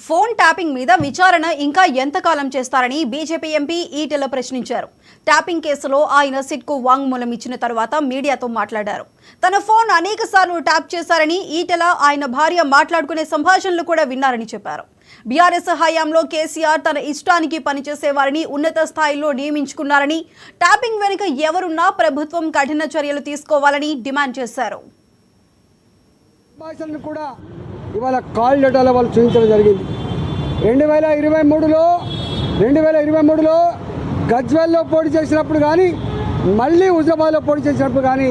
Phone tapping మీద విచారణ ఇంకా ఎంతకాలం చేస్తారని బీజేపీ ఎంపీ ఈటెల ప్రశ్నించారు. ట్యాపింగ్ కేసులో ఆయన సిట్కు వాంగ్మూలం ఇచ్చిన తర్వాత మీడియాతో మాట్లాడారు. తన ఫోన్ అనేకసార్లు ట్యాప్ చేశారని, ఈటెల ఆయన భార్య మాట్లాడుకునే సంభాషణలు కూడా విన్నారని చెప్పారు. బీఆర్ఎస్ హయాంలో కేసీఆర్ తన ఇష్టానికి పనిచేసేవారిని ఉన్నత స్థాయిలో నియమించుకున్నారని, ట్యాపింగ్ వెనుక ఎవరున్నా ప్రభుత్వం కఠిన చర్యలు తీసుకోవాలని డిమాండ్ చేశారు. ఇవాళ కాల్ డేటాలో వాళ్ళు చూపించడం జరిగింది. 2023లో గజ్వేల్లో పోటీ చేసినప్పుడు కానీ, మళ్ళీ హుజరాబాద్లో పోటీ చేసినప్పుడు కానీ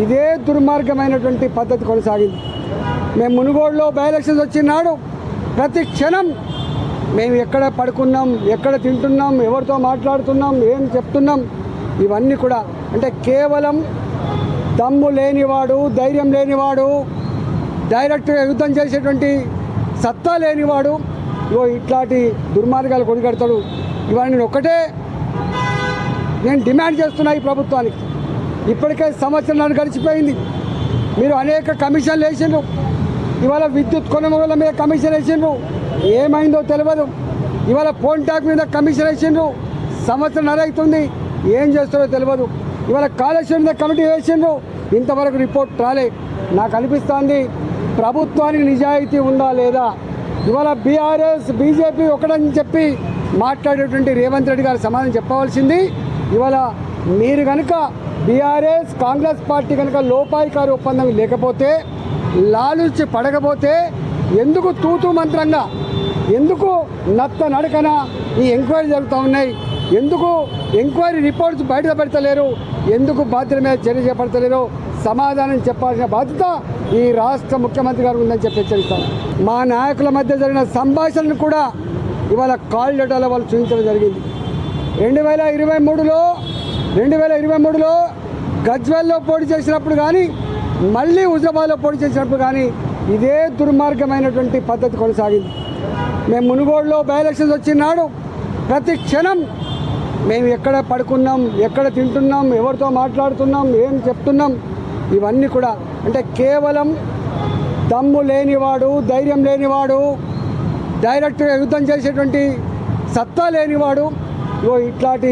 ఇదే దుర్మార్గమైనటువంటి పద్ధతి కొనసాగింది. మేము మునుగోడులో బై ఎలక్షన్స్ వచ్చినాడు ప్రతి క్షణం మేము ఎక్కడ పడుకున్నాం, ఎక్కడ తింటున్నాం, ఎవరితో మాట్లాడుతున్నాం, ఏం చెప్తున్నాం, ఇవన్నీ కూడా అంటే కేవలం దమ్ము లేనివాడు, ధైర్యం లేనివాడు, డైరెక్ట్గా యుద్ధం చేసేటువంటి సత్తా లేనివాడు ఇట్లాంటి దుర్మార్గాలు కొనిగడతాడు. ఇవన్నీ నేను డిమాండ్ చేస్తున్నా ఈ ప్రభుత్వానికి. ఇప్పటికే సంవత్సరాలు గడిచిపోయింది. మీరు అనేక కమిషన్లు వేసిండ్రు. ఇవాళ విద్యుత్ కొనుగోలు మీద కమిషన్ వేసిండ్రు, ఏమైందో తెలియదు. ఇవాళ ఫోన్ ట్యాక్ మీద కమిషన్ వేసిండ్రు, సంవత్సరం అవుతుంది, ఏం చేస్తారో తెలియదు. ఇవాళ కాళేశ్వరం మీద కమిటీ వేసిండ్రు, ఇంతవరకు రిపోర్ట్ రాలే. నాకు అనిపిస్తుంది ప్రభుత్వానికి నిజాయితీ ఉందా లేదా. ఇవాళ బీఆర్ఎస్ బీజేపీ ఒకటని చెప్పి మాట్లాడేటువంటి రేవంత్ రెడ్డి గారు సమాధానం చెప్పవలసింది. ఇవాళ మీరు కనుక బీఆర్ఎస్ కాంగ్రెస్ పార్టీ కనుక లోపాయికారి ఒప్పందం లేకపోతే, లాలుచి పడకపోతే ఎందుకు తూతూ మంత్రంగా, ఎందుకు నత్త నడకన ఈ ఎంక్వైరీ జరుగుతూ ఉన్నాయి, ఎందుకు ఎంక్వైరీ రిపోర్ట్స్ బయట పెడతలేరు, ఎందుకు బాధ్యత మీద చర్య చేపడతలేరు, సమాధానం చెప్పాల్సిన బాధ్యత ఈ రాష్ట్ర ముఖ్యమంత్రి గారు ఉందని చెప్పి హెచ్చరిస్తాను. మా నాయకుల మధ్య జరిగిన సంభాషణను కూడా ఇవాళ కాల్ డేటాలో వాళ్ళు చూపించడం జరిగింది. 2023లో గజ్వేల్లో పోటీ చేసినప్పుడు కానీ, మళ్ళీ హుజరాబాద్లో పోటీ చేసినప్పుడు కానీ ఇదే దుర్మార్గమైనటువంటి పద్ధతి కొనసాగింది. మేము మునుగోడులో బై ఎలక్షన్స్ వచ్చినాడు ప్రతి క్షణం మేము ఎక్కడ పడుకున్నాం, ఎక్కడ తింటున్నాం, ఎవరితో మాట్లాడుతున్నాం, ఏం చెప్తున్నాం, ఇవన్నీ కూడా అంటే కేవలం దమ్ము లేనివాడు, ధైర్యం లేనివాడు, డైరెక్ట్గా యుద్ధం చేసేటువంటి సత్తా లేనివాడు ఇట్లాంటి